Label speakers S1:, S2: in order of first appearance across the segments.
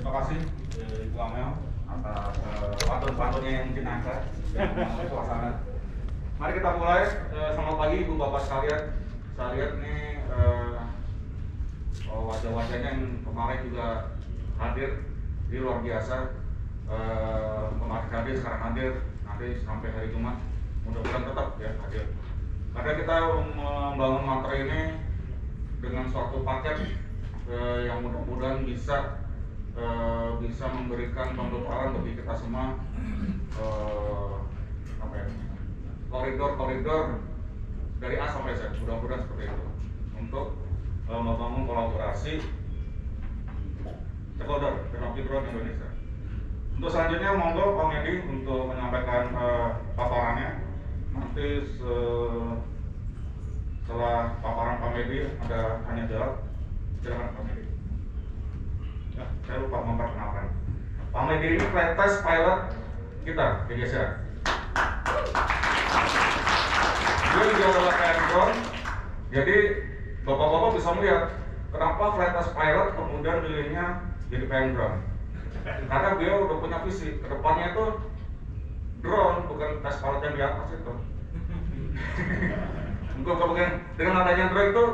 S1: Terima kasih Ibu Amel atas pantun-pantunnya yang mungkin angkat dan suasana. Mari kita mulai. Selamat pagi Ibu Bapak sekalian. Saya lihat ini wajah-wajahnya yang kemarin juga hadir, di luar biasa. Kemarin hadir, sekarang hadir, nanti sampai hari Jumat. Mudah-mudahan tetap ya hadir. Karena kita membangun materi ini dengan suatu paket yang mudah-mudahan bisa memberikan pembekalan bagi kita semua, koridor dari A sampai Z, mudah-mudahan seperti itu, untuk membangun kolaborasi stakeholder teknologi drone Indonesia. Untuk selanjutnya monggo Pak Medi untuk menyampaikan paparannya. Nanti setelah paparan Pak Medi ada tanya jawab. Silakan Pak Medi. Ya, saya lupa memperkenalkan. Pak Medi ini flight test pilot kita di Indonesia. Dia juga adalah PM drone. Jadi bapak-bapak bisa melihat kenapa flight test pilot kemudian pilihnya jadi PM drone. Karena beliau udah punya visi kedepannya itu drone bukan tes pilot yang di atas itu. Mungkin dengan adanya drone itu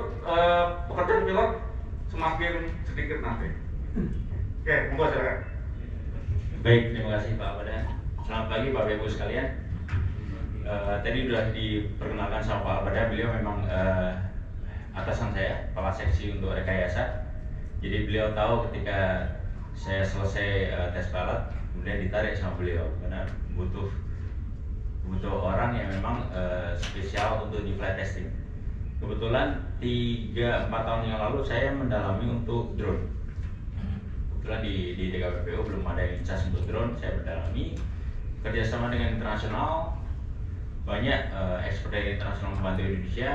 S1: pekerjaan pilot semakin sedikit nanti. Oke, monggo silakan.
S2: Baik, terima kasih Pak Abada. Selamat pagi Bapak Ibu sekalian. Tadi sudah diperkenalkan sama Pak Abada, beliau memang atasan saya, Kepala Seksi untuk rekayasa. Jadi beliau tahu ketika saya selesai tes pilot, kemudian ditarik sama beliau karena butuh orang yang memang spesial untuk di flight testing. Kebetulan 3-4 tahun yang lalu saya mendalami untuk drone. Kebetulan di DKPPU belum ada yang cas untuk drone, saya mendalami kerjasama dengan internasional, banyak ekspor dari internasional membantu Indonesia.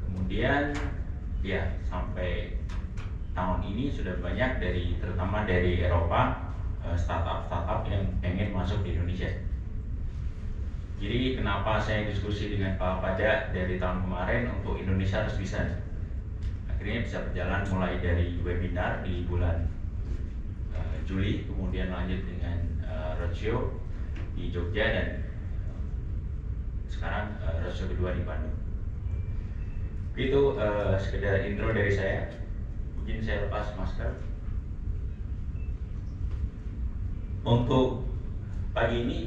S2: Kemudian ya sampai tahun ini sudah banyak terutama dari Eropa, startup yang pengen masuk di Indonesia. Jadi kenapa saya diskusi dengan Pak Pada dari tahun kemarin untuk Indonesia harus bisa. Akhirnya bisa berjalan mulai dari webinar di bulan Juli, kemudian lanjut dengan roadshow di Jogja, dan sekarang roadshow kedua di Bandung. Itu sekedar intro dari saya. Mungkin saya lepas masker. Untuk pagi ini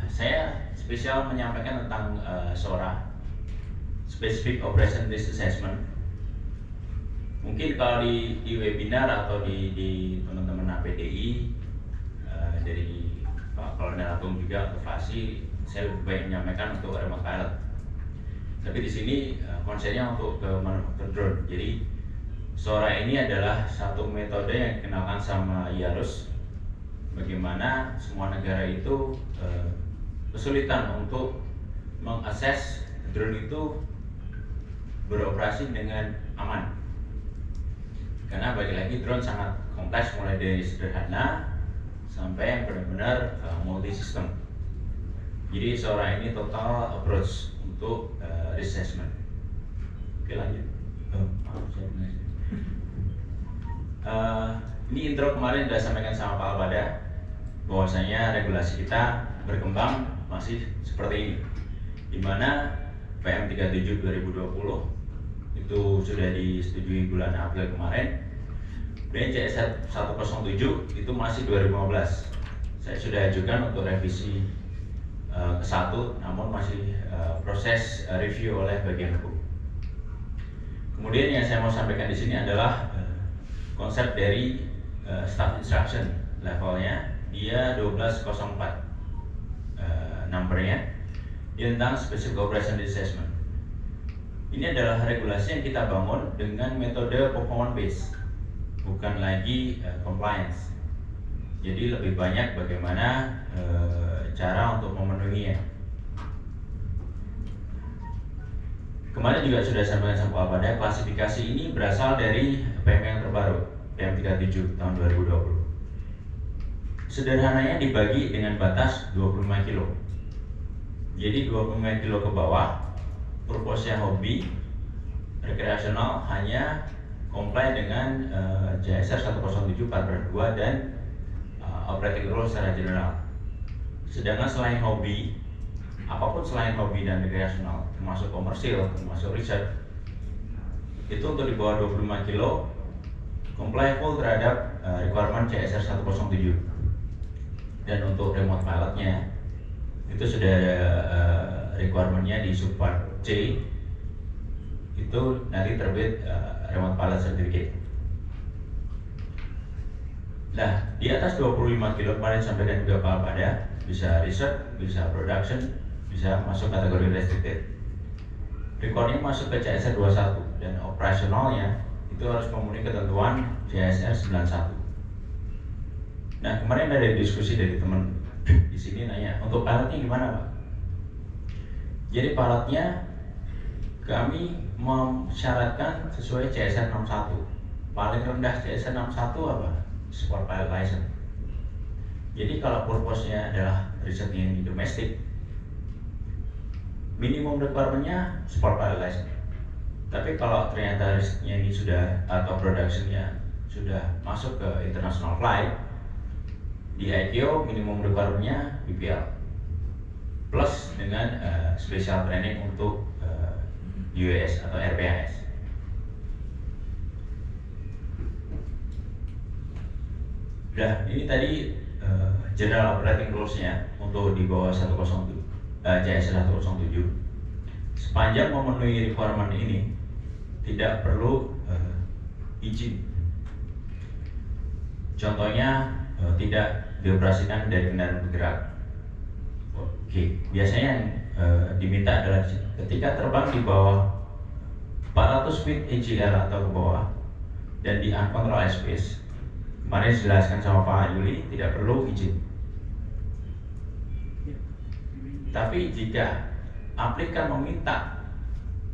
S2: saya spesial menyampaikan tentang SORA, Specific Operation Risk Assessment. Mungkin kalau di webinar atau di teman-teman APDI dari Pak Kolonel Agung juga atau Fasi, saya lebih baik menyampaikan untuk remote pilot. Tapi di sini konsennya untuk ke manufaktur drone. Jadi SORA ini adalah satu metode yang dikenalkan sama IARUS, bagaimana semua negara itu kesulitan untuk mengakses drone itu beroperasi dengan aman. Karena bagi lagi drone sangat kompleks, mulai dari sederhana sampai yang benar-benar multi system. Jadi SORA ini total approach untuk risk assessment. Oke, lanjut. Ini intro kemarin sudah sampaikan sama Pak Albada, bahwasanya regulasi kita berkembang masih seperti ini, dimana PM 37 2020 itu sudah disetujui bulan April kemarin, dan CS 107 itu masih 2015. Saya sudah ajukan untuk revisi ke-1, namun masih proses review oleh bagian hukum. Kemudian yang saya mau sampaikan di sini adalah konsep dari staff instruction levelnya, dia 1204 numbernya, tentang specific operation assessment. Ini adalah regulasi yang kita bangun dengan metode performance based, bukan lagi compliance. Jadi lebih banyak bagaimana cara untuk memenuhinya. Kemarin juga sudah sampaikan sama Pak Pada, klasifikasi ini berasal dari PM yang terbaru, PM 37 tahun 2020. Sederhananya dibagi dengan batas 25 kilo. Jadi 25 kilo ke bawah, purpose-nya hobi, rekreasional hanya comply dengan JSR 107 paragraf 2 dan operating rules secara general. Sedangkan selain hobi, apapun selain hobi dan rekreasional, termasuk komersil, termasuk riset, itu untuk di bawah 25 kilo comply full terhadap requirement CSR 107. Dan untuk remote pilotnya itu sudah ada requirementnya di subpart C, itu nanti terbit remote pilot certificate. Nah, di atas 25 kilo kemarin sampaikan juga Pak pada bisa research, bisa production, bisa masuk kategori restricted. Recordnya masuk ke CSR 21 dan operasionalnya itu harus memenuhi ketentuan CSR 91. Nah, kemarin ada diskusi dari teman di sini nanya, untuk pilotnya gimana Pak? Jadi pilotnya kami mensyaratkan sesuai CSR 61. Paling rendah CSR 61 apa? Sport pilot license. Jadi kalau purpose-nya adalah riset yang di domestik, minimum requirement-nya sport pilot license. Tapi kalau ternyata risetnya ini sudah atau production-nya sudah masuk ke international flight, di ICAO minimum requirement-nya BPL plus dengan special training untuk UAS atau RPAS. Nah, ini tadi general operating rules-nya untuk di bawah 107 CSR 107. Sepanjang memenuhi requirement ini tidak perlu izin. Contohnya tidak dioperasikan dari kendaraan bergerak. Oke, biasanya yang diminta adalah ketika terbang di bawah 400 feet AGL atau ke bawah dan di uncontrolled airspace. Kemarin dijelaskan sama Pak Yuli tidak perlu izin. Tapi jika aplikan meminta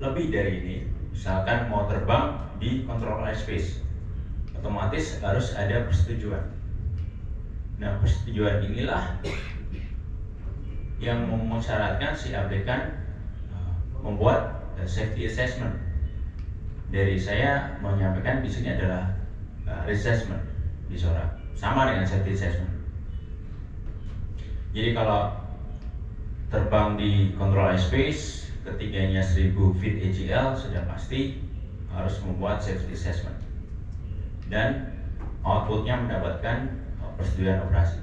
S2: lebih dari ini, misalkan mau terbang di controlled airspace, otomatis harus ada persetujuan. Nah, persetujuan inilah yang mensyaratkan si aplikan membuat safety assessment. Dari saya menyampaikan di sini adalah assessment di SORA, sama dengan safety assessment. Jadi kalau terbang di control airspace, ketiganya 1000 feet AGL sudah pasti harus membuat safety assessment dan outputnya mendapatkan persetujuan operasi.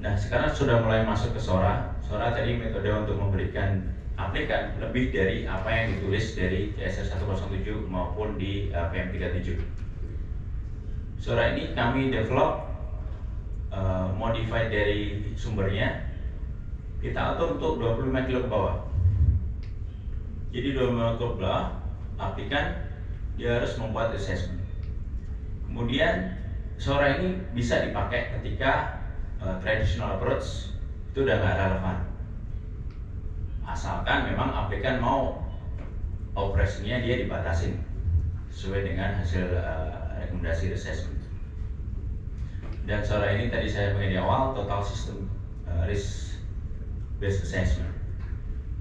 S2: Nah, sekarang sudah mulai masuk ke SORA. SORA tadi metode untuk memberikan aplikan lebih dari apa yang ditulis dari CSR 107 maupun di PM37. SORA ini kami develop modified dari sumbernya, kita atur untuk 25 kilo ke bawah. Jadi 25 kilo ke bawah, aplikan dia harus membuat assessment. Kemudian SORA ini bisa dipakai ketika traditional approach itu udah nggak relevan, asalkan memang aplikan mau operasinya dia dibatasin sesuai dengan hasil rekomendasi assessment. Dan SORA ini tadi saya bilang di awal total system risk based assessment.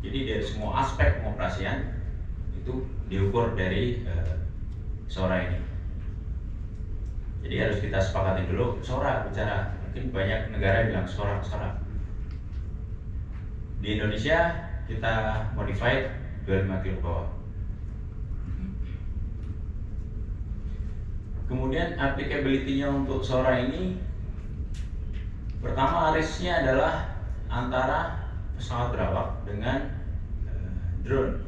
S2: Jadi dari semua aspek pengoperasian itu diukur dari SORA ini. Jadi harus kita sepakati dulu SORA bicara. Mungkin banyak negara bilang SORA. Di Indonesia kita modified 25 kilo ke bawah. Kemudian applicability-nya untuk SORA ini, pertama risk-nya adalah antara pesawat berawak dengan drone.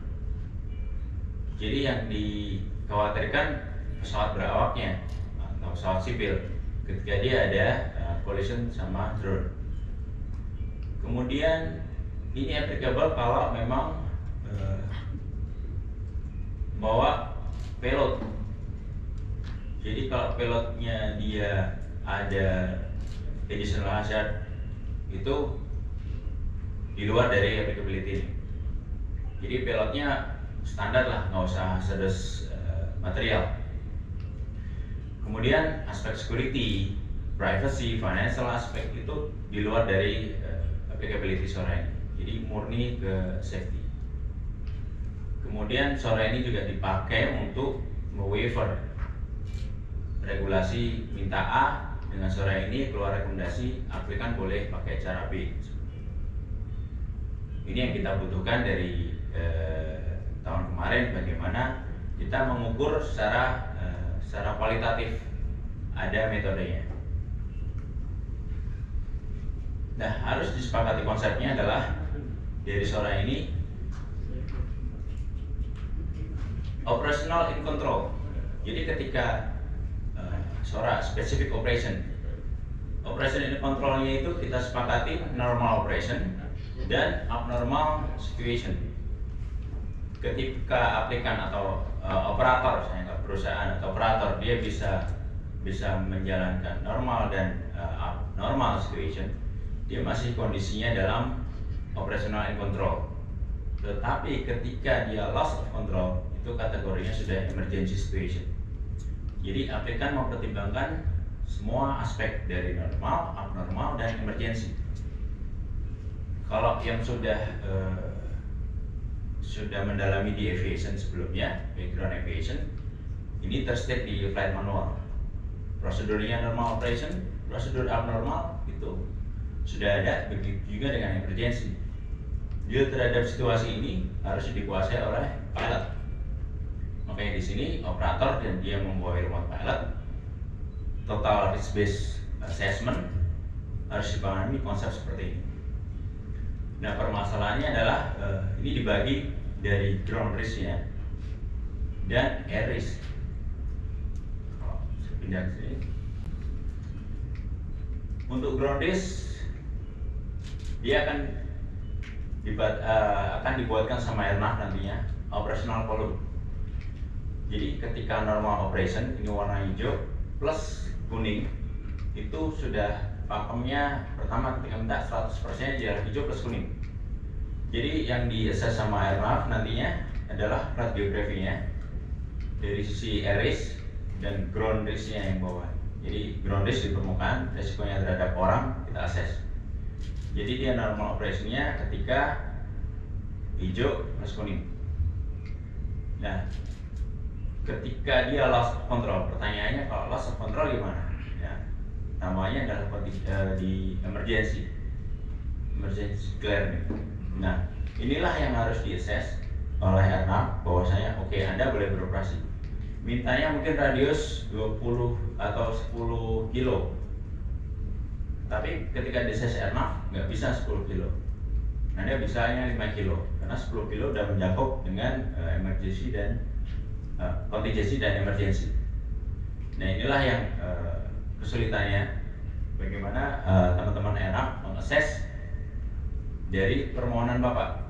S2: Jadi yang dikhawatirkan pesawat berawaknya atau pesawat sipil ketika dia ada collision sama drone. Kemudian ini applicable kalau memang bawa payload. Jadi kalau pilotnya dia ada additional hazard itu di luar dari applicability. Jadi pilotnya standar lah, nggak usah hazardous material. Kemudian aspek security, privacy, financial aspek itu di luar dari applicability SORA ini. Jadi murni ke safety. Kemudian SORA ini juga dipakai untuk waiver regulasi minta A, dengan SORA ini keluar rekomendasi aplikan boleh pakai cara B. Ini yang kita butuhkan dari tahun kemarin, bagaimana kita mengukur secara kualitatif, ada metodenya. Nah, harus disepakati konsepnya adalah dari SORA ini operational in control. Jadi ketika SORA specific operation in controlnya itu kita sepakati normal operation dan abnormal situation. Ketika aplikan atau operator, misalnya perusahaan atau operator, dia bisa menjalankan normal dan abnormal situation, dia masih kondisinya dalam operational in control. Tetapi ketika dia loss of control, itu kategorinya sudah emergency situation. Jadi aplikan mempertimbangkan semua aspek dari normal, abnormal, dan emergency. Kalau yang sudah mendalami di aviation sebelumnya, background aviation, ini terstate di flight manual. Prosedurnya normal operation, prosedur abnormal itu sudah ada, begitu juga dengan emergency. Dia terhadap situasi ini harus dikuasai oleh pilot. Makanya di sini operator dan dia membawa remote pilot, total risk based assessment harus dipahami konsep seperti ini. Nah, permasalahannya adalah ini dibagi dari ground risk ya dan air risk. Kalau saya pindah ke sini, untuk ground risk dia akan dibuatkan sama airnav nantinya operational volume. Jadi ketika normal operation, ini warna hijau plus kuning, itu sudah pakemnya pertama ketika minta 100% jarak hijau plus kuning. Jadi yang di-assess sama airnav nantinya adalah flight geografinya dari sisi air risk dan ground risk-nya yang bawah. Jadi ground risk di permukaan, resikonya terhadap orang kita assess. Jadi dia normal operation-nya ketika hijau plus kuning. Nah, ketika dia loss of control, pertanyaannya kalau loss of control gimana? Ya, namanya adalah di emergency clear. Nah, inilah yang harus di-assess oleh airnav bahwasanya oke, Anda boleh beroperasi. Mintanya mungkin radius 20 atau 10 kilo. Tapi ketika di-assess airnav nggak bisa 10 kilo. Anda bisanya 5 kilo karena 10 kilo udah mencakup dengan emergency dan kontingensi dan emergency. Nah, inilah yang kesulitannya, bagaimana teman-teman airnav mengakses dari permohonan Bapak.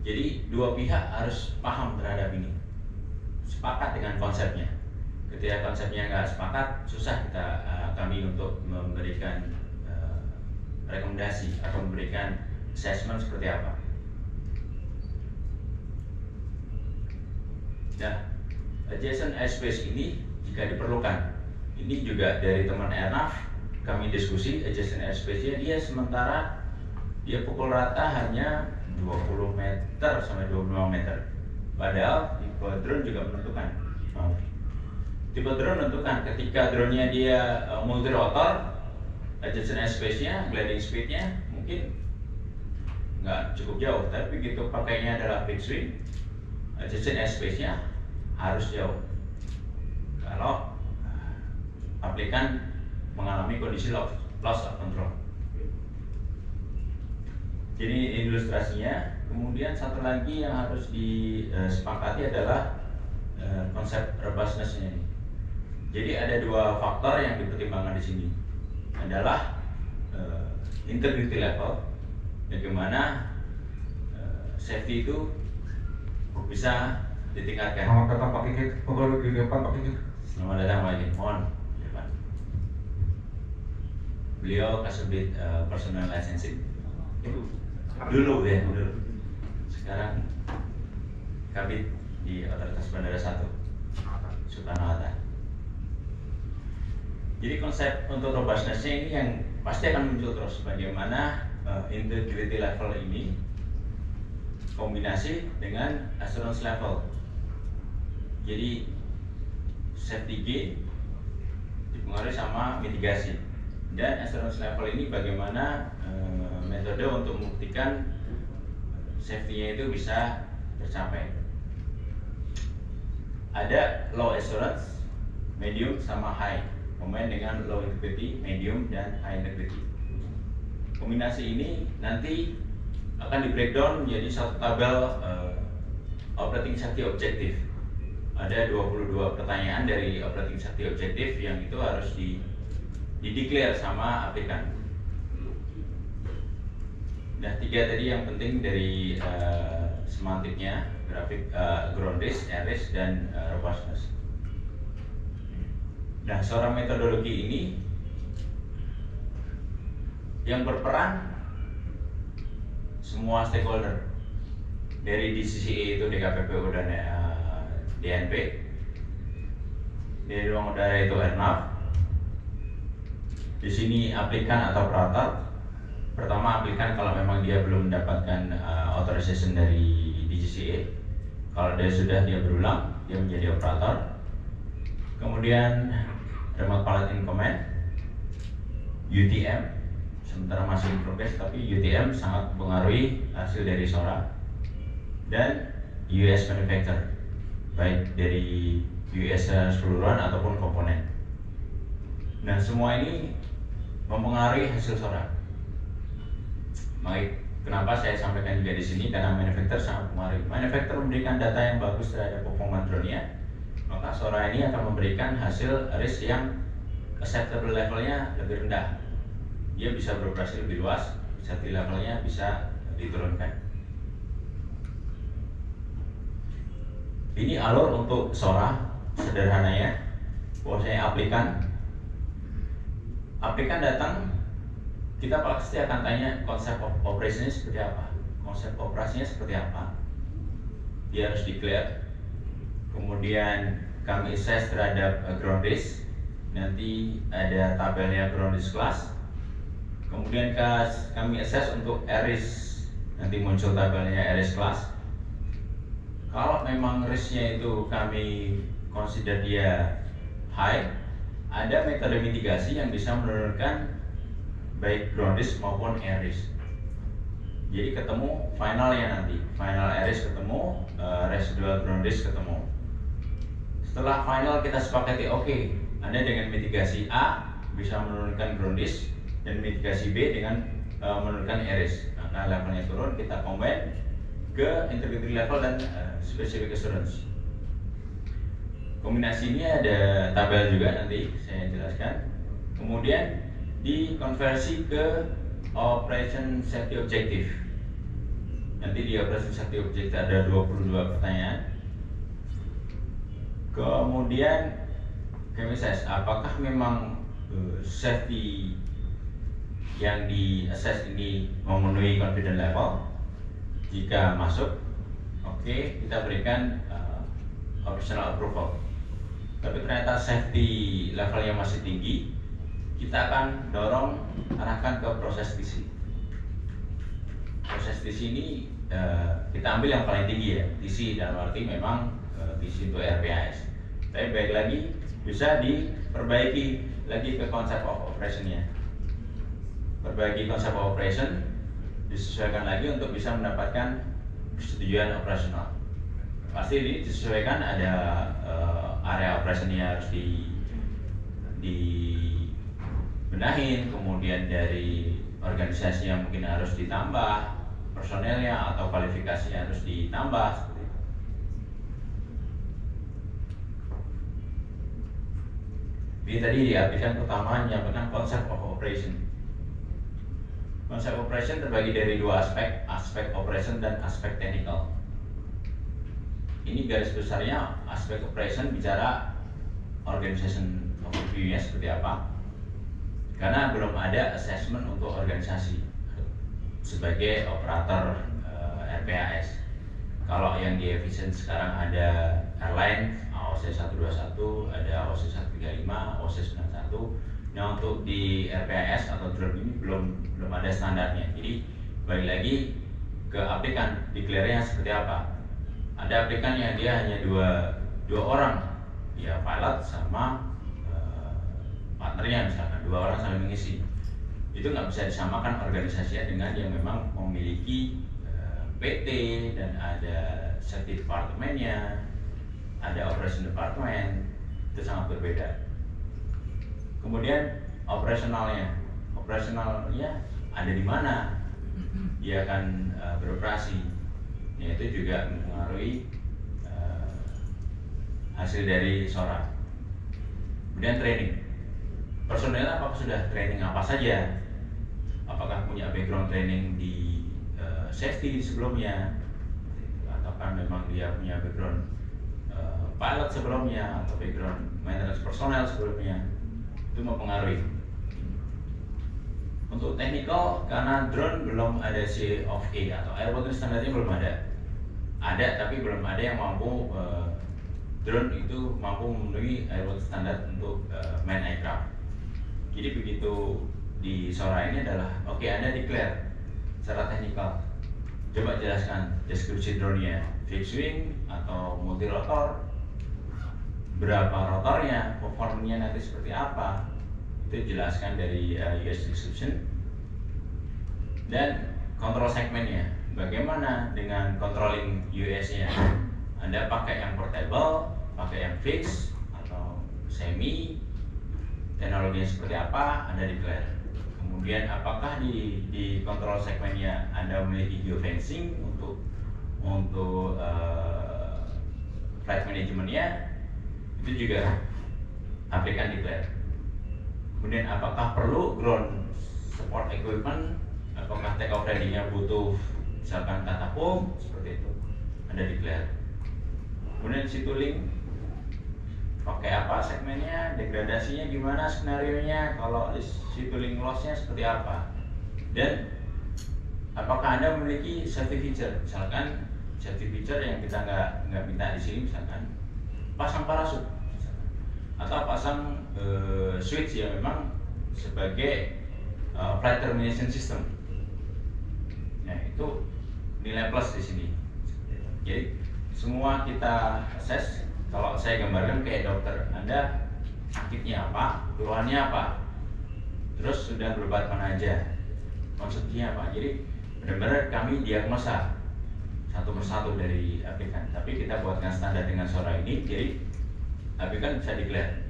S2: Jadi dua pihak harus paham terhadap ini, sepakat dengan konsepnya. Ketika konsepnya nggak sepakat, susah kami untuk memberikan rekomendasi atau memberikan assessment seperti apa. Nah, adjacent airspace ini jika diperlukan, ini juga dari teman airnav kami diskusi. Adjacent airspace-nya dia sementara dia pukul rata hanya 20 meter sampai 25 meter. Padahal tipe drone juga menentukan. Tipe drone menentukan ketika drone-nya dia multi rotor, adjacent airspace-nya, gliding speed-nya mungkin nggak cukup jauh. Tapi begitu pakainya adalah fixed wing, adjacent airspace-nya harus jauh. Kalau aplikan mengalami kondisi loss of control. Jadi ilustrasinya. Kemudian satu lagi yang harus disepakati adalah konsep robustness-nya ini. Jadi ada dua faktor yang dipertimbangkan di sini. Adalah integrity level, bagaimana safety itu bisa ditingkatkan.
S1: Selamat datang Pak Kikit, ngobrol di depan Pak Kikit.
S2: Selamat datang Pak Kikit, mohon depan. Beliau kasubdit personal licensing. Dulu. Sekarang kabit di Otoritas Bandara 1 Soekarno-Hatta. Jadi konsep untuk robustness-nya ini yang pasti akan muncul terus, bagaimana integrity level ini kombinasi dengan assurance level. Jadi safety G dipengaruhi sama mitigasi, dan assurance level ini bagaimana metode untuk membuktikan safety-nya itu bisa tercapai. Ada low assurance, medium, sama high, combine dengan low integrity, medium, dan high integrity. Kombinasi ini nanti akan di breakdown menjadi satu tabel operating safety objective. Ada 22 pertanyaan dari operating safety objective yang itu harus di-declare sama aplikan. Nah, 3 tadi yang penting dari semantiknya, grafik, ground risk, air risk, dan robustness. Nah, seorang metodologi ini yang berperan semua stakeholder, dari DCCA itu DKPPU dan DNP, dari ruang udara itu Airnav, di sini aplikan atau operator. Pertama, aplikan kalau memang dia belum mendapatkan authorization dari DCCA. Kalau dia berulang, dia menjadi operator. Kemudian remote pilot in command, UTM, sementara masih in progress, tapi UTM sangat mempengaruhi hasil dari SORA. Dan US manufacturer, baik dari US keseluruhan ataupun komponen. Nah, semua ini mempengaruhi hasil SORA. Baik, kenapa saya sampaikan juga di sini? Karena manufacturer sangat mempengaruhi. Manufacturer memberikan data yang bagus terhadap performa drone-nya, maka SORA ini akan memberikan hasil risk yang acceptable levelnya lebih rendah. Dia bisa beroperasi lebih luas, safety levelnya bisa diturunkan. Ini alur untuk SORA sederhananya. Bahwasanya aplikan datang, kita pasti akan tanya konsep operasinya seperti apa. Konsep operasinya seperti apa? Dia harus declare. Kemudian kami assess terhadap ground risk. Nanti ada tabelnya ground risk class. Kemudian kami assess untuk air risk. Nanti muncul tabelnya air risk class. Kalau memang risknya itu kami consider dia high, ada metode mitigasi yang bisa menurunkan baik ground risk maupun air risk. Jadi ketemu finalnya nanti, final air risk ketemu, residual ground risk ketemu. Setelah final kita sepakati, oke, Anda dengan mitigasi A bisa menurunkan ground risk, dan mitigasi B dengan menurunkan air risk. Nah, levelnya turun, kita combine ke integrity level dan specific assurance. Kombinasi ini ada tabel juga, nanti saya jelaskan. Kemudian dikonversi ke operation safety objective. Nanti di operation safety objective ada 22 pertanyaan. Kemudian kami assess apakah memang safety yang di assess ini memenuhi confidence level. Jika masuk, oke, kita berikan optional approval. Tapi ternyata safety levelnya masih tinggi, kita akan dorong, arahkan ke proses TC. Proses TC ini kita ambil yang paling tinggi ya, TC dalam arti memang TC untuk RPAS. Tapi baik lagi bisa diperbaiki lagi ke konsep of operation-nya. Perbaiki konsep of operation, disesuaikan lagi untuk bisa mendapatkan persetujuan operasional. Pasti disesuaikan, ada area operasinya harus dibenahin, kemudian dari organisasinya mungkin harus ditambah, personelnya atau kualifikasinya harus ditambah. Seperti itu. Jadi tadi diartikan pertama menyampaikan konsep of operation. Konsep operation terbagi dari dua aspek, aspek operation dan aspek technical. Ini garis besarnya aspek operation bicara organization overview-nya seperti apa. Karena belum ada assessment untuk organisasi sebagai operator RPAS. Kalau yang di efisien sekarang ada airline AOC 121, ada AOC 135, AOC 91. Nah, untuk di RPAS atau drone ini belum ada standarnya. Jadi balik lagi ke aplikan, declare-nya seperti apa. Ada aplikan yang dia hanya dua orang, ya pilot sama partnernya, misalkan 2 orang saling mengisi. Itu nggak bisa disamakan organisasinya dengan yang memang memiliki PT dan ada safety departmentnya, ada operation department, itu sangat berbeda. Kemudian operasionalnya ada di mana dia akan beroperasi, yaitu juga mempengaruhi hasil dari SORA. Kemudian training, personel apakah sudah training apa saja, apakah punya background training di safety sebelumnya, ataukah memang dia punya background pilot sebelumnya atau background maintenance personel sebelumnya, itu mempengaruhi. Untuk technical, karena drone belum ada COA atau airworthiness standarnya belum ada tapi belum ada yang mampu drone itu mampu memenuhi airworthiness standar untuk main aircraft. Jadi begitu di SORA ini adalah Anda declare secara teknikal. Coba jelaskan deskripsi drone-nya, fixed wing atau multi rotor, berapa rotornya, performanya nanti seperti apa, itu jelaskan dari US description. Dan kontrol segmennya, bagaimana dengan controlling US-nya, Anda pakai yang portable, pakai yang fixed atau semi, teknologinya seperti apa, Anda declare. Kemudian apakah di kontrol segmennya Anda memiliki geofencing untuk flight manajemennya, itu juga aplikan declare. Kemudian apakah perlu ground support equipment, apakah take off ready-nya butuh misalkan catapult seperti itu, Anda declare. Kemudian situ link pakai apa segmennya, degradasinya gimana, skenarionya, kalau situ link loss-nya seperti apa, dan apakah Anda memiliki safety feature, misalkan safety feature yang kita nggak minta di sini, misalkan pasang parasut atau pasang switch yang memang sebagai flight termination system. Nah, itu nilai plus di sini. Jadi semua kita assess. Kalau saya gambarkan kayak dokter, Anda sakitnya apa, keluhannya apa, terus sudah berobat mana aja, konsumsinya apa. Jadi benar-benar kami diagnosa satu persatu dari aplikan. Tapi kita buatkan standar dengan SORA ini, jadi aplikan bisa declare.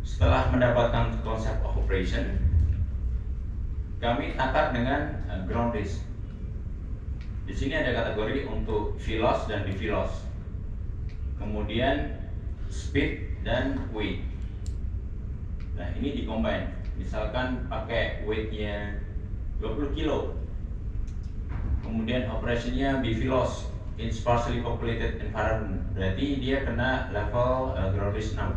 S2: Setelah mendapatkan konsep of operation, kami takar dengan ground risk. Di sini ada kategori untuk VLOS dan DVLOS. Kemudian speed dan weight. Nah, ini dikombine. Misalkan pakai weightnya 20 kilo. Kemudian operationnya BVLOS, in sparsely populated environment. Berarti dia kena level ground risk 6.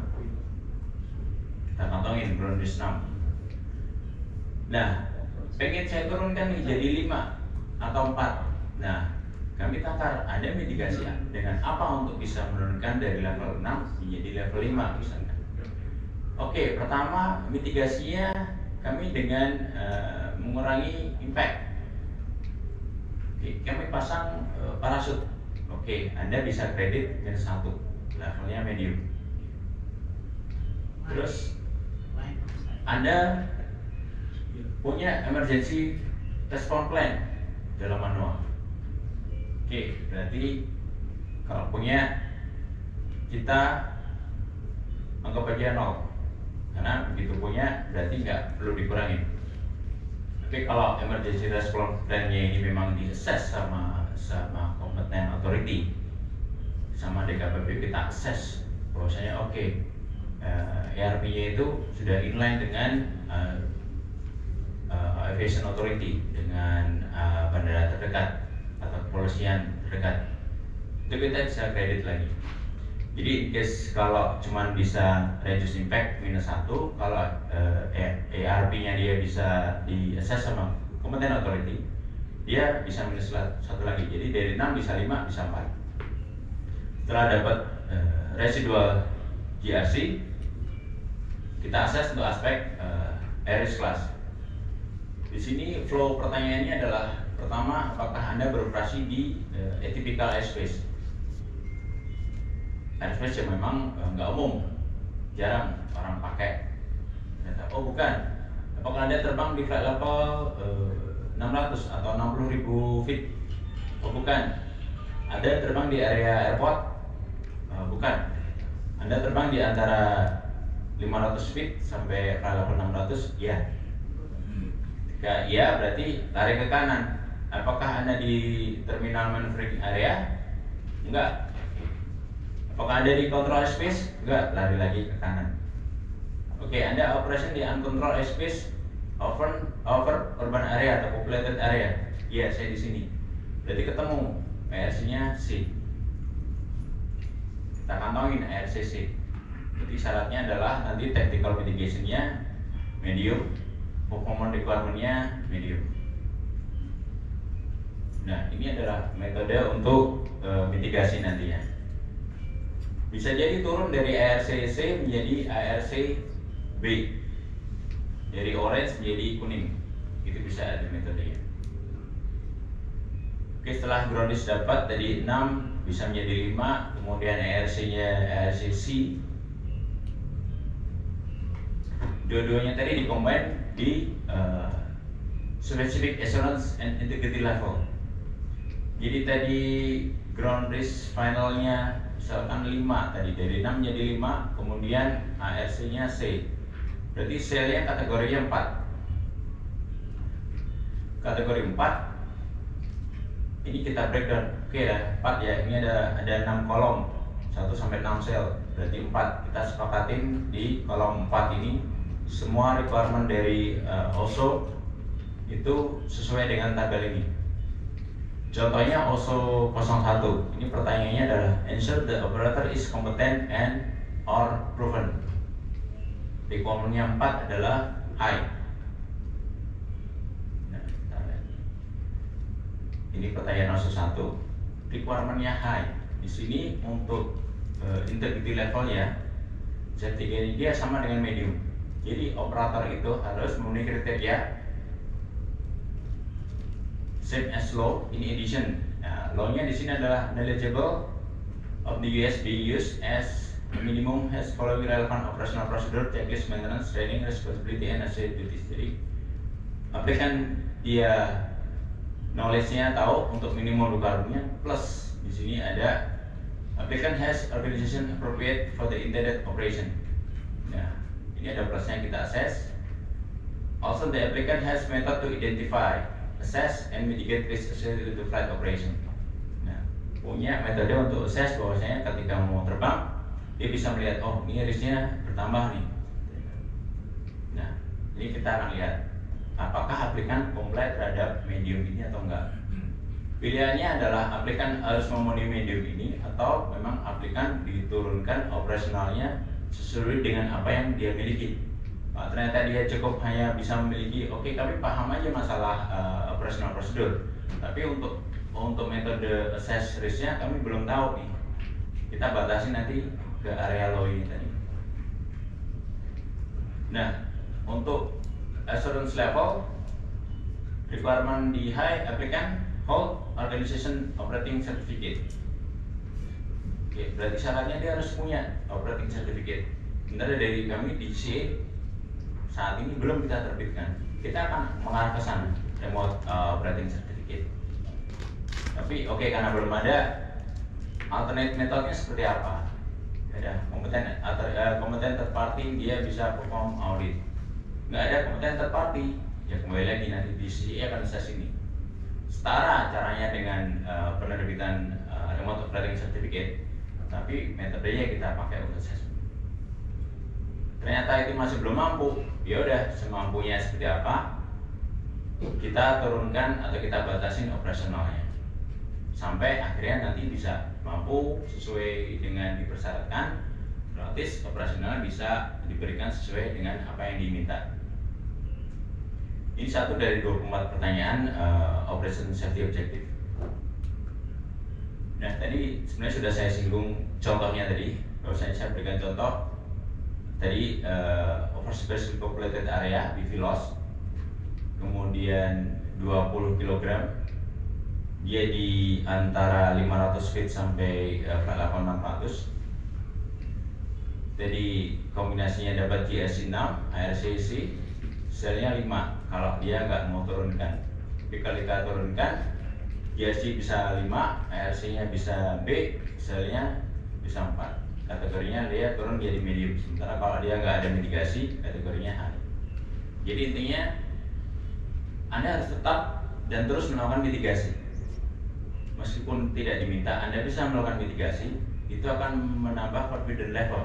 S2: Kita kantongin ground risk 6. Nah, pengen saya turunkan nih jadi 5 atau 4. Nah, kami takar ada mitigasi dengan apa untuk bisa menurunkan dari level 6 menjadi level 5 misalnya. Oke, pertama mitigasinya kami dengan mengurangi impact. Oke, kami pasang parasut. Oke, Anda bisa kredit dengan 1, levelnya medium. Terus Anda punya emergency response plan dalam manual. Oke, berarti kalau punya kita anggap aja 0, karena begitu punya berarti nggak perlu dikurangin. Tapi kalau emergency response plan-nya ini memang di-assess sama competent authority, sama DKPP kita assess bahwasanya ERP-nya itu sudah inline dengan aviation authority, dengan bandara terdekat atau kepolisian terdekat, itu kita bisa kredit lagi. Jadi case kalau cuman bisa reduce impact -1, kalau ERP-nya dia bisa di-assess sama competent authority, dia bisa -1 lagi. Jadi dari 6 bisa 5, bisa 4. Setelah dapat residual GRC, kita assess untuk aspek air risk class. Di sini flow pertanyaannya adalah pertama, apakah Anda beroperasi di atypical airspace? Airspace yang memang nggak umum, jarang orang pakai. Oh bukan, apakah Anda terbang di flight level 600 atau 60.000 feet? Oh bukan. Anda terbang di area airport? Bukan. Anda terbang di antara 500 feet sampai flight level 600? Ya. Jika iya, berarti lari ke kanan. Apakah Anda di terminal maneuvering area? Enggak. Apakah Anda di control airspace? Enggak, lari lagi ke kanan. Oke, Anda operation di uncontrolled airspace over urban area atau populated area? Iya, saya di sini. Berarti ketemu ARC-nya C. Kita kantongin ARC-C. Jadi syaratnya adalah nanti tactical mitigation-nya medium, performance requirement-nya medium. Nah, ini adalah metode untuk mitigasi nantinya. Bisa jadi turun dari ARC-C menjadi ARC-B, dari orange menjadi kuning. Itu bisa ada metodenya. Oke, setelah groundis dapat tadi 6 bisa menjadi 5, kemudian ARC-nya ARC-C. Dua-duanya tadi dikombin di specific assurance and integrity level. Jadi tadi ground risk finalnya misalkan 5 tadi, dari 6 menjadi 5, kemudian ARC-nya C. Berarti C-nya kategorinya 4. Kategori 4 ini kita breakdown. Oke ya, 4 ya. Ini ada 6 kolom, 1 sampai 6 sel. Berarti 4. Kita sepakatin di kolom 4 ini semua requirement dari OSO itu sesuai dengan tabel ini. Contohnya OSO 01. Ini pertanyaannya adalah ensure the operator is competent and or proven. Requirement-nya 4 adalah high. Nah, ini pertanyaan OSO 1. Requirement-nya high. Di sini untuk integrity level-nya Z3 dia sama dengan medium. Jadi operator itu harus memenuhi kriteria same as law in addition. Nah, law-nya di sini adalah knowledgeable of the US being used as minimum has following relevant operational procedure, checklist, maintenance, training, responsibility, and associated duties. Jadi aplikan dia knowledge-nya tahu untuk minimum requirement-nya, plus di sini ada applicant has organization appropriate for the intended operation. Nah, ini ada plusnya, kita assess. Also the applicant has method to identify, assess and mitigate risk associated with the flight operation. Nah, punya metode untuk assess bahwasanya ketika mau terbang dia bisa melihat, oh ini risknya bertambah nih. Nah, ini kita akan lihat apakah aplikan comply terhadap medium ini atau enggak. Pilihannya adalah aplikan harus memenuhi medium ini atau memang aplikan diturunkan operasionalnya sesuai dengan apa yang dia miliki. Ternyata dia cukup hanya bisa memiliki, oke, kami paham aja masalah operational prosedur, tapi untuk metode assess risk-nya kami belum tahu nih. Kita batasi nanti ke area law ini tadi. Nah, untuk assurance level requirement di high, applicant hold organization operating certificate. Oke, berarti syaratnya dia harus punya operating certificate. Sebenarnya dari kami di CA saat ini belum kita terbitkan. Kita akan mengarah ke sana, remote operating certificate. Tapi oke, karena belum ada, alternate metodenya seperti apa? Ada kompeten third party, dia bisa perform audit. Nggak ada kompeten third party, ya kembali lagi nanti di sini akan assess ini. Setara caranya dengan penerbitan remote operating certificate, tapi metodenya kita pakai untuk assessment. Ternyata itu masih belum mampu, ya udah semampunya seperti apa kita turunkan atau kita batasin operasionalnya sampai akhirnya nanti bisa mampu sesuai dengan dipersyaratkan, gratis operasional bisa diberikan sesuai dengan apa yang diminta. Ini satu dari 24 pertanyaan operation safety objective. Nah, tadi sebenarnya sudah saya singgung contohnya tadi, bahwasanya saya berikan contoh tadi over specific populated area BV loss. kemudian 20 kg, dia di antara 500 feet sampai 8600. Jadi kombinasinya dapat GSC 6, ARCC, selnya 5 kalau dia nggak mau turunkan. Tapi kalau kita turunkan, GSC bisa 5, ARC-nya bisa B, selnya bisa 4. Kategorinya dia turun jadi medium. Sementara kalau dia nggak ada mitigasi, kategorinya high. Jadi intinya Anda harus tetap dan terus melakukan mitigasi. Meskipun tidak diminta, Anda bisa melakukan mitigasi. Itu akan menambah confidence level,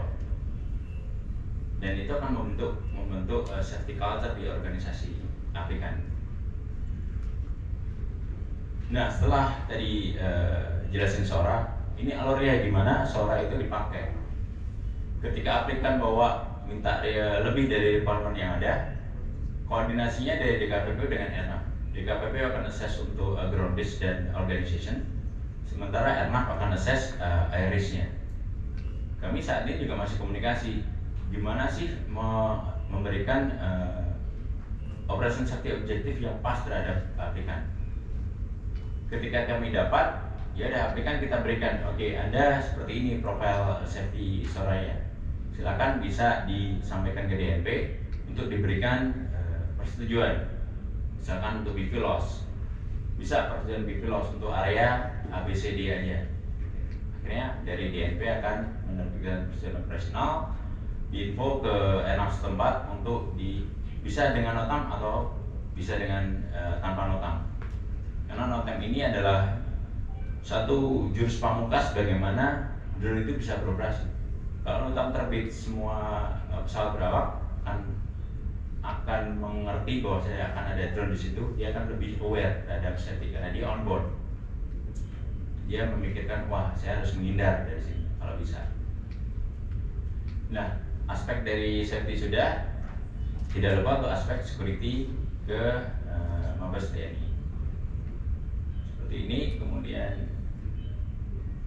S2: dan itu akan membentuk safety culture di organisasi aplikan. Nah, setelah tadi jelasin SORA, ini alurnya gimana SORA itu dipakai. Ketika aplikan bawa minta lebih dari requirement yang ada, koordinasinya dari DKPP dengan ERNAF. DKPP akan assess untuk ground base dan organization, sementara ERNAF akan assess IRIS-nya. Kami saat ini juga masih komunikasi, gimana sih memberikan operation safety objektif yang pas terhadap aplikan. Ketika kami dapat, ya ada aplikan kita berikan, oke, Anda seperti ini profile safety SORA-nya, silakan bisa disampaikan ke DNP untuk diberikan persetujuan, misalkan untuk BV loss, bisa persetujuan BV loss untuk area ABCD aja. Akhirnya dari DNP akan menerbitkan persetujuan operasional, diinfo ke ERNAF setempat untuk bisa dengan notam atau bisa dengan tanpa notam. Karena notam ini adalah satu jurus pamungkas bagaimana drone itu bisa beroperasi. Kalau notam terbit, semua pesawat berawak akan mengerti bahwa saya akan ada drone di situ. Dia akan lebih aware terhadap safety karena dia on board. Dia memikirkan, wah, saya harus menghindar dari sini kalau bisa. Nah, aspek dari safety sudah, tidak lupa untuk aspek security ke Mabes TNI. Seperti ini, kemudian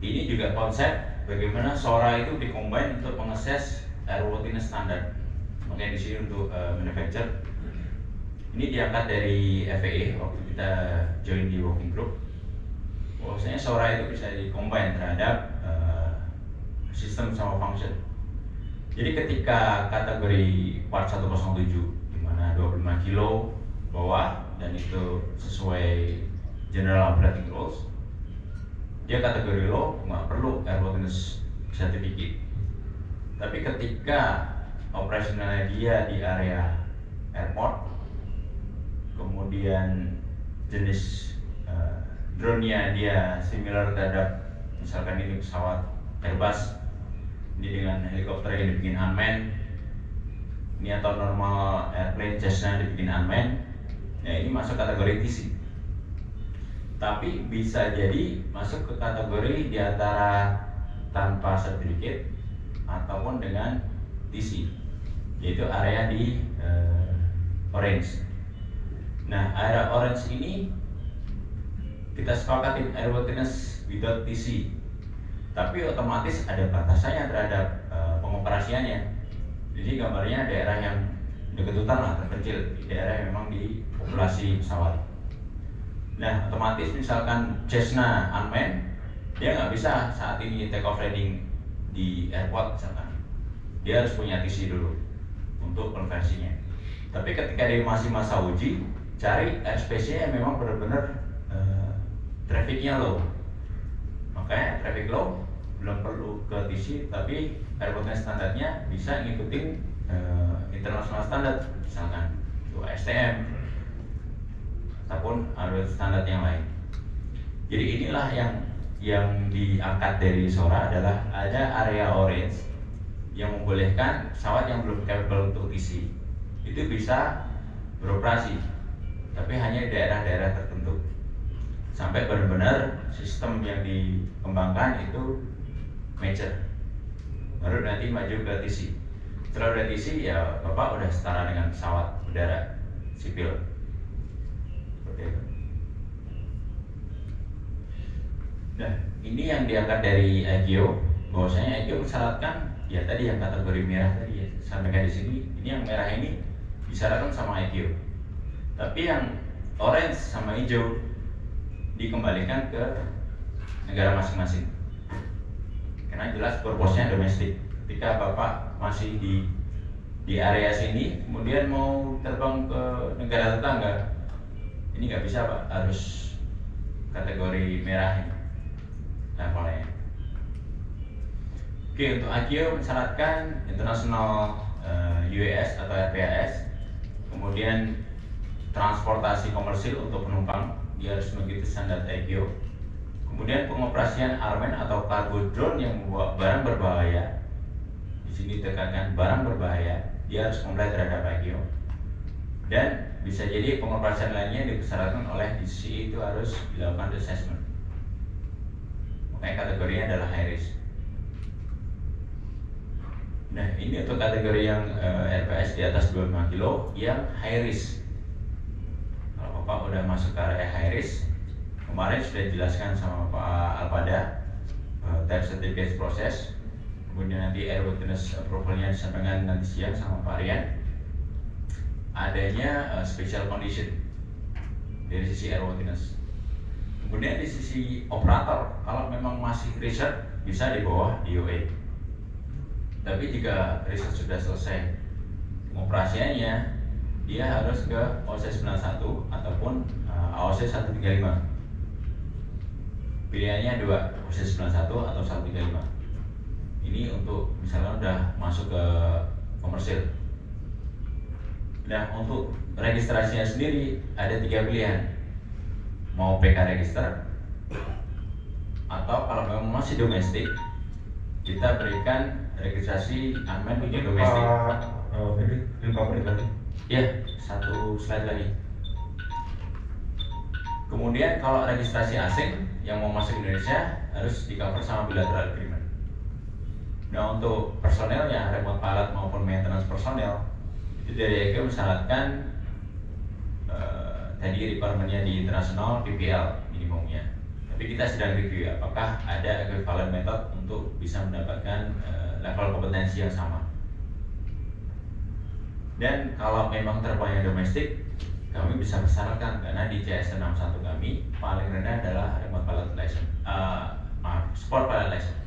S2: ini juga konsep bagaimana SORA itu dikombin untuk mengakses airworthiness standard. Makanya di sini untuk manufacture. Ini diangkat dari FAA waktu kita join di working group. Bahwasanya SORA itu bisa dikombin terhadap sistem sama function. Jadi ketika kategori part 107 di mana 25 kilo bawah dan itu sesuai general operating rules, dia kategori low, nggak perlu airworthiness certificate. Tapi ketika operasionalnya dia di area airport, kemudian jenis drone-nya dia similar terhadap misalkan ini pesawat Airbus, ini dengan helikopter yang dibikin unmanned, ini atau normal airplane Cessna dibikin unmanned, ya ini masuk kategori TC. Tapi bisa jadi masuk ke kategori di antara tanpa sertifikat ataupun dengan TC, yaitu area di orange. Nah, area orange ini kita sepakatin airworthiness without TC, tapi otomatis ada batasannya terhadap pengoperasiannya. Jadi gambarnya daerah yang dekat hutan lah, terpencil, daerah yang memang di populasi pesawat. Nah, otomatis misalkan Cessna unmanned, dia nggak bisa saat ini take off landing di airport misalkan. Dia harus punya TC dulu untuk konversinya. Tapi ketika dia masih masa uji, cari airspace-nya yang memang benar-benar trafficnya low. Makanya traffic low belum perlu ke TC, tapi airworthiness standarnya bisa ngikutin international standard, misalkan itu STM ataupun ada standar yang lain. Jadi inilah yang diangkat dari SORA adalah ada area orange yang membolehkan pesawat yang belum capable untuk TC itu bisa beroperasi, tapi hanya di daerah-daerah tertentu sampai benar-benar sistem yang dikembangkan itu mature, baru nanti maju ke TC. Setelah udah TC ya Bapak udah setara dengan pesawat udara sipil. Nah, ini yang diangkat dari ICAO, bahwasanya ICAO mensyaratkan ya tadi yang kategori merah tadi ya, sampaikan di sini. Ini yang merah ini disyaratkan sama ICAO. Tapi yang orange sama hijau dikembalikan ke negara masing-masing. Karena jelas purpose-nya domestik. Ketika Bapak masih di area sini, kemudian mau terbang ke negara tetangga, ini nggak bisa Pak, harus kategori merah ini levelnya. Oke, untuk AGIO mensyaratkan international UAS atau RPAS, kemudian transportasi komersil untuk penumpang, dia harus mengikuti standar AGIO. Kemudian pengoperasian armen atau cargo drone yang membawa barang berbahaya, di sini ditekankan barang berbahaya, dia harus comply terhadap AGIO. Dan bisa jadi pengoperasian lainnya dipersyaratkan oleh DCCA itu harus dilakukan assessment. Makanya kategorinya adalah high risk. Nah, ini untuk kategori yang RPS di atas 25 kilo yang high risk. Kalau Bapak udah masuk ke area high risk, kemarin sudah dijelaskan sama Pak Alpada type certificate proses, kemudian nanti airworthiness approval-nya disampaikan nanti siang sama Pak Rian. Adanya special condition dari sisi airworthiness. Kemudian di sisi operator, kalau memang masih riset bisa di bawah DOA. Tapi jika riset sudah selesai pengoperasiannya, dia harus ke OC 91 ataupun AOC 135. Pilihannya dua, OC 91 atau 135. Ini untuk misalnya udah masuk ke komersil. Nah, untuk registrasinya sendiri ada 3 pilihan. Mau PK register, atau kalau memang masih domestik, kita berikan registrasi unmanned untuk domestik.
S1: Ini recovery tadi.
S2: Ya, satu slide lagi. Kemudian kalau registrasi asing yang mau masuk Indonesia harus di cover sama bilateral agreement. Nah, untuk personelnya, remote pilot maupun maintenance personel, itu dari EGO mensyaratkan tadi requirement-nya di internasional PPL minimumnya. Tapi kita sedang review apakah ada equivalent method untuk bisa mendapatkan level kompetensi yang sama. Dan kalau memang terbangnya domestik, kami bisa persyaratkan karena di CS 61 kami paling rendah adalah remote pilot license, sport pilot license.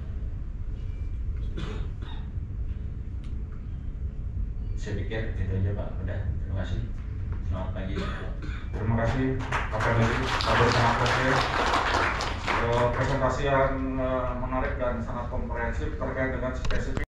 S2: Saya pikir itu aja Pak, udah, terima kasih. Selamat pagi.
S1: Terima kasih Pak Ferdinand, Kabur Sangat presentasi yang menarik dan sangat komprehensif terkait dengan spesifik